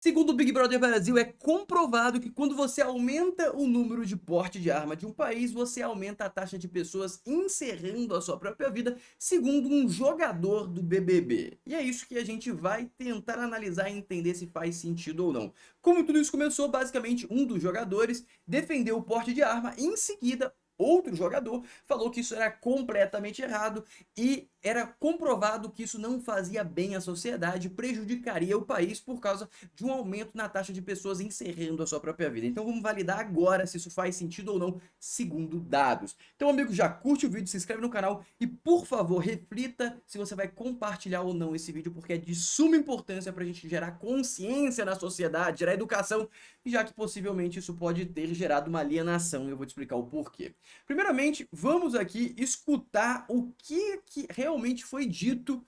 Segundo o Big Brother Brasil, é comprovado que quando você aumenta o número de porte de arma de um país, você aumenta a taxa de pessoas encerrando a sua própria vida, segundo um jogador do BBB. E é isso que a gente vai tentar analisar e entender se faz sentido ou não. Como tudo isso começou, basicamente um dos jogadores defendeu o porte de arma e em seguida outro jogador falou que isso era completamente errado e era comprovado que isso não fazia bem à sociedade, prejudicaria o país por causa de um aumento na taxa de pessoas encerrando a sua própria vida. Então vamos validar agora se isso faz sentido ou não, segundo dados. Então, amigo, já curte o vídeo, se inscreve no canal e, por favor, reflita se você vai compartilhar ou não esse vídeo, porque é de suma importância para a gente gerar consciência na sociedade, gerar educação, já que possivelmente isso pode ter gerado uma alienação e eu vou te explicar o porquê. Primeiramente, vamos aqui escutar o que realmente foi dito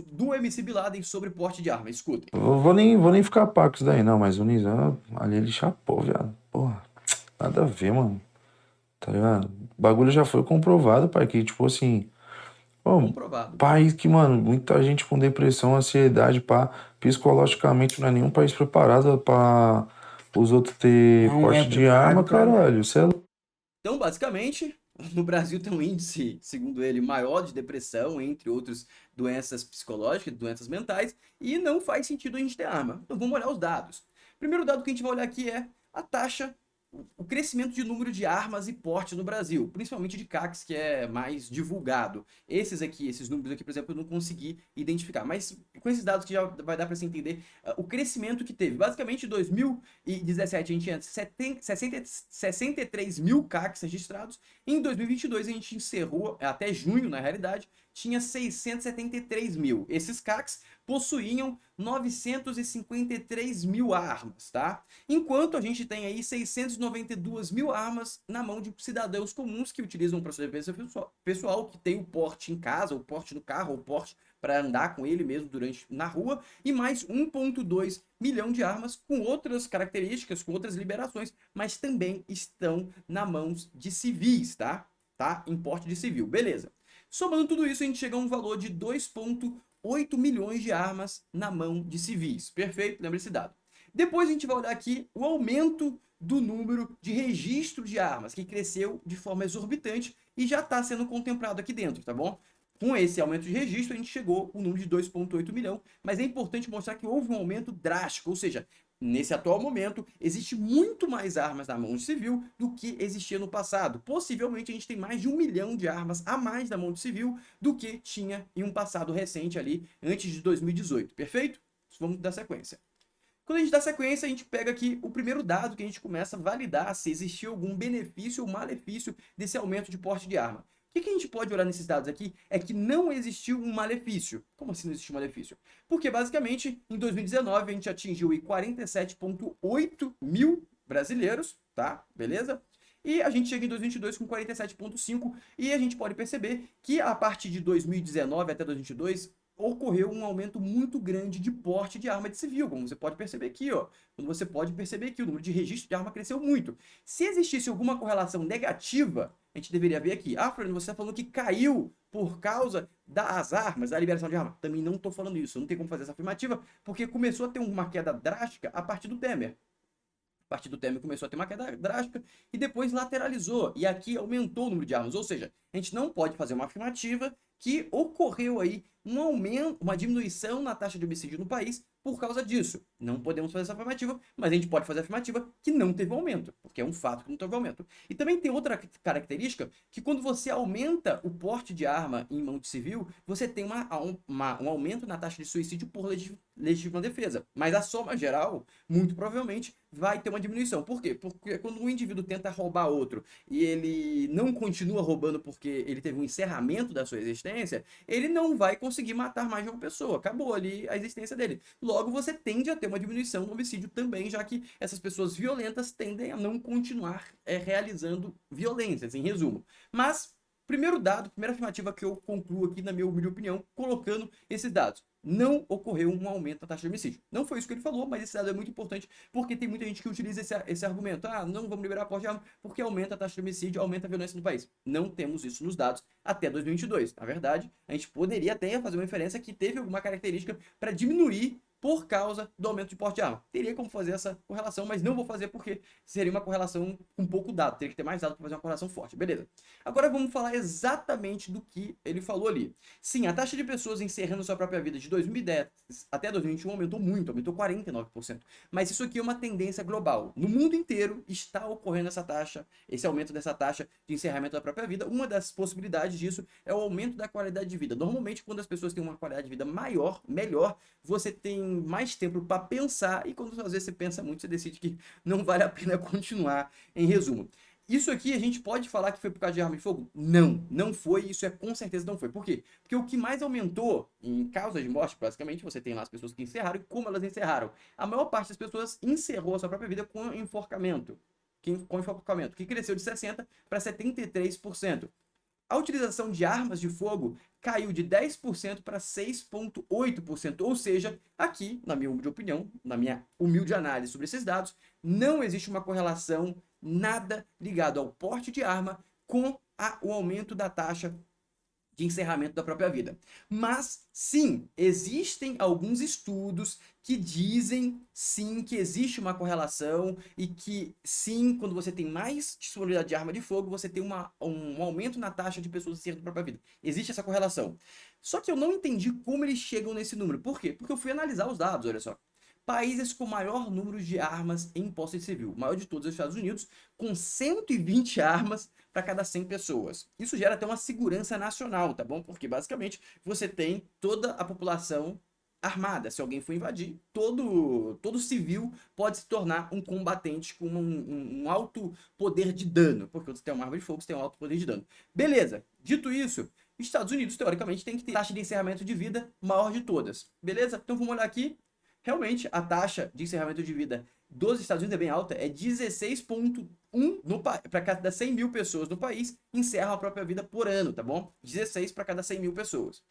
do MC Bin Laden sobre porte de arma. Escutem. Vou nem ficar pá com isso daí, não, mas o Nizam ali ele chapou, viado. Porra, nada a ver, mano. Tá ligado? O bagulho já foi comprovado, pai, que, tipo assim, pô, Comprovado. país que, mano, muita gente com depressão, ansiedade, pá, psicologicamente não é nenhum país preparado pra os outros ter Não é porte de arma, preparado pra nada. caralho. Cê é Então, basicamente, no Brasil tem um índice, segundo ele, maior de depressão, entre outras doenças psicológicas, doenças mentais, e não faz sentido a gente ter arma. Então vamos olhar os dados. Primeiro dado que a gente vai olhar aqui é a taxa, o crescimento de número de armas e porte no Brasil, principalmente de CACs, que é mais divulgado. Esses aqui, esses números aqui, por exemplo, eu não consegui identificar, mas com esses dados que já vai dar para se entender o crescimento que teve. Basicamente, em 2017 a gente tinha 63 mil CACs registrados, em 2022 a gente encerrou, até junho na realidade, tinha 673 mil. Esses CACs possuíam 953 mil armas, tá? Enquanto a gente tem aí 692 mil armas na mão de cidadãos comuns que utilizam para sua defesa pessoal, que tem o porte em casa, o porte no carro, o porte para andar com ele mesmo na rua, e mais 1,2 milhão de armas com outras características, com outras liberações, mas também estão na mãos de civis, tá? Em porte de civil, beleza. Somando tudo isso, a gente chega a um valor de 2,8 milhões de armas na mão de civis. Perfeito? Lembra esse dado. Depois a gente vai olhar aqui o aumento do número de registro de armas, que cresceu de forma exorbitante e já está sendo contemplado aqui dentro, tá bom? Com esse aumento de registro, a gente chegou ao número de 2,8 milhão, mas é importante mostrar que houve um aumento drástico, ou seja, nesse atual momento, existe muito mais armas na mão de civil do que existia no passado. Possivelmente a gente tem mais de 1 milhão de armas a mais na mão de civil do que tinha em um passado recente ali, antes de 2018, perfeito? Vamos dar sequência. Quando a gente dá sequência, a gente pega aqui o primeiro dado que a gente começa a validar se existiu algum benefício ou malefício desse aumento de porte de arma. O que a gente pode olhar nesses dados aqui é que não existiu um malefício. Como assim não existiu um malefício? Porque, basicamente, em 2019, a gente atingiu 47,8 mil brasileiros, tá? Beleza? E a gente chega em 2022 com 47,5 e a gente pode perceber que a partir de 2019 até 2022 ocorreu um aumento muito grande de porte de arma de civil, como você pode perceber aqui, ó. Quando você pode perceber que o número de registro de arma cresceu muito. Se existisse alguma correlação negativa, a gente deveria ver aqui. Ah, Fernando, você está falando que caiu por causa das armas, da liberação de arma. Também não estou falando isso, não tem como fazer essa afirmativa, porque começou a ter uma queda drástica a partir do Temer. A partir do Temer começou a ter uma queda drástica e depois lateralizou. E aqui aumentou o número de armas. Ou seja, a gente não pode fazer uma afirmativa que ocorreu aí um aumento, uma diminuição na taxa de homicídio no país por causa disso. Não podemos fazer essa afirmativa, mas a gente pode fazer a afirmativa que não teve aumento, porque é um fato que não teve aumento. E também tem outra característica, que quando você aumenta o porte de arma em mão de civil, você tem um aumento na taxa de suicídio por legítima defesa. Mas a soma geral, muito provavelmente, vai ter uma diminuição. Por quê? Porque quando um indivíduo tenta roubar outro e ele não continua roubando porque ele teve um encerramento da sua existência, ele não vai conseguir matar mais de uma pessoa. Acabou ali a existência dele. Logo, você tende a ter uma diminuição no homicídio também, já que essas pessoas violentas tendem a não continuar realizando violências, em resumo. Mas, primeiro dado, primeira afirmativa que eu concluo aqui, na minha humilde opinião, colocando esses dados. Não ocorreu um aumento da taxa de homicídio. Não foi isso que ele falou, mas esse dado é muito importante porque tem muita gente que utiliza esse argumento. Ah, não vamos liberar a porte de arma porque aumenta a taxa de homicídio, aumenta a violência no país. Não temos isso nos dados até 2022. Na verdade, a gente poderia até fazer uma inferência que teve alguma característica para diminuir por causa do aumento de porte de arma. Teria como fazer essa correlação, mas não vou fazer porque seria uma correlação com pouco dado. Teria que ter mais dado para fazer uma correlação forte. Beleza. Agora vamos falar exatamente do que ele falou ali. Sim, a taxa de pessoas encerrando sua própria vida de 2010 até 2021 aumentou muito, aumentou 49%. Mas isso aqui é uma tendência global. No mundo inteiro está ocorrendo essa taxa, esse aumento dessa taxa de encerramento da própria vida. Uma das possibilidades disso é o aumento da qualidade de vida. Normalmente, quando as pessoas têm uma qualidade de vida maior, melhor, você tem mais tempo para pensar e quando às vezes você pensa muito, você decide que não vale a pena continuar. Em resumo, isso aqui a gente pode falar que foi por causa de arma de fogo? Não, não foi, isso com certeza não foi. Por quê? Porque o que mais aumentou em causas de morte, basicamente, você tem lá as pessoas que encerraram e como elas encerraram. A maior parte das pessoas encerrou a sua própria vida com enforcamento. Que cresceu de 60% para 73%. A utilização de armas de fogo caiu de 10% para 6,8%. Ou seja, aqui, na minha humilde opinião, na minha humilde análise sobre esses dados, não existe uma correlação nada ligado ao porte de arma com o aumento da taxa de encerramento da própria vida. Mas, sim, existem alguns estudos que dizem, sim, que existe uma correlação e que, sim, quando você tem mais disponibilidade de arma de fogo, você tem um aumento na taxa de pessoas encerrando a própria vida. Existe essa correlação. Só que eu não entendi como eles chegam nesse número. Por quê? Porque eu fui analisar os dados, olha só. Países com maior número de armas em posse civil. O maior de todos é os Estados Unidos, com 120 armas para cada 100 pessoas. Isso gera até uma segurança nacional, tá bom? Porque basicamente você tem toda a população armada. Se alguém for invadir, todo civil pode se tornar um combatente com um alto poder de dano. Porque você tem uma arma de fogo, você tem um alto poder de dano. Beleza. Dito isso, Estados Unidos, teoricamente, tem que ter taxa de encerramento de vida maior de todas. Beleza? Então vamos olhar aqui. Realmente, a taxa de encerramento de vida dos Estados Unidos é bem alta, é 16,1 para cada 100 mil pessoas no país encerram a própria vida por ano, tá bom? 16 para cada 100 mil pessoas.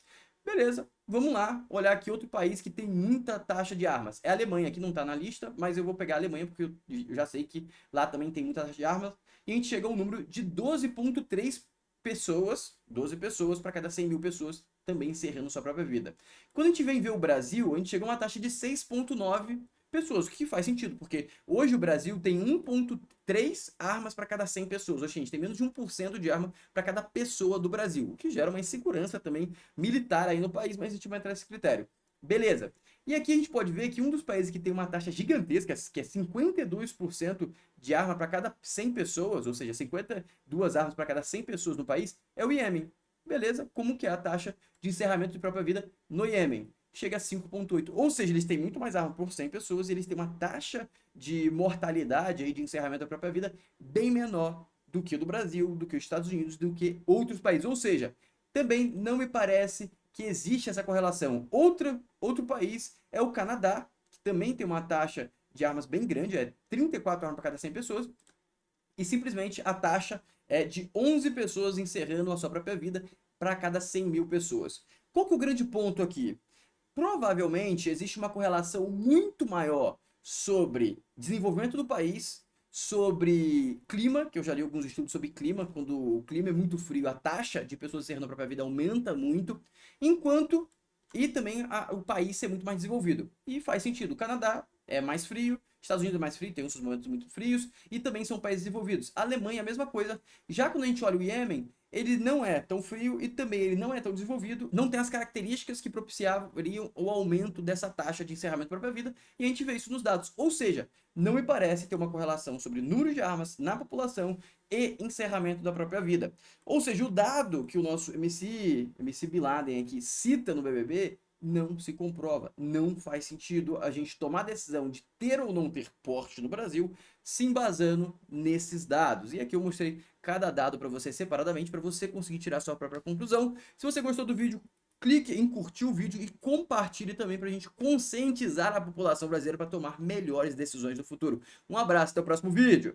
Beleza, vamos lá olhar aqui outro país que tem muita taxa de armas. É a Alemanha, que não está na lista, mas eu vou pegar a Alemanha porque eu já sei que lá também tem muita taxa de armas. E a gente chega a um número de 12,3 pessoas, 12 pessoas para cada 100 mil pessoas também encerrando sua própria vida. Quando a gente vem ver o Brasil, a gente chega a uma taxa de 6,9 pessoas, o que faz sentido, porque hoje o Brasil tem 1,3 armas para cada 100 pessoas. Hoje a gente tem menos de 1% de arma para cada pessoa do Brasil, o que gera uma insegurança também militar aí no país, mas a gente vai entrar nesse critério. Beleza. E aqui a gente pode ver que um dos países que tem uma taxa gigantesca, que é 52% de arma para cada 100 pessoas, ou seja, 52 armas para cada 100 pessoas no país, é o Iêmen. Beleza? Como que é a taxa de encerramento de própria vida no Iêmen? Chega a 5,8. Ou seja, eles têm muito mais arma por 100 pessoas e eles têm uma taxa de mortalidade aí de encerramento da própria vida bem menor do que o do Brasil, do que os Estados Unidos, do que outros países. Ou seja, também não me parece que existe essa correlação. Outro país é o Canadá, que também tem uma taxa de armas bem grande, é 34 armas para cada 100 pessoas, e simplesmente a taxa é de 11 pessoas encerrando a sua própria vida para cada 100 mil pessoas. Qual que é o grande ponto aqui? Provavelmente existe uma correlação muito maior sobre desenvolvimento do país, sobre clima, que eu já li alguns estudos sobre clima, quando o clima é muito frio, a taxa de pessoas encerrando a própria vida aumenta muito, e também o país ser muito mais desenvolvido. E faz sentido, o Canadá é mais frio, Estados Unidos é mais frio, tem uns momentos muito frios, e também são países desenvolvidos. A Alemanha é a mesma coisa. Já quando a gente olha o Iêmen, ele não é tão frio e também ele não é tão desenvolvido, não tem as características que propiciariam o aumento dessa taxa de encerramento da própria vida, e a gente vê isso nos dados. Ou seja, não me parece ter uma correlação sobre número de armas na população e encerramento da própria vida. Ou seja, o dado que o nosso MC Bin Laden aqui cita no BBB não se comprova. Não faz sentido a gente tomar a decisão de ter ou não ter porte no Brasil se embasando nesses dados. E aqui eu mostrei cada dado para você separadamente para você conseguir tirar sua própria conclusão. Se você gostou do vídeo, clique em curtir o vídeo e compartilhe também para a gente conscientizar a população brasileira para tomar melhores decisões no futuro. Um abraço, até o próximo vídeo!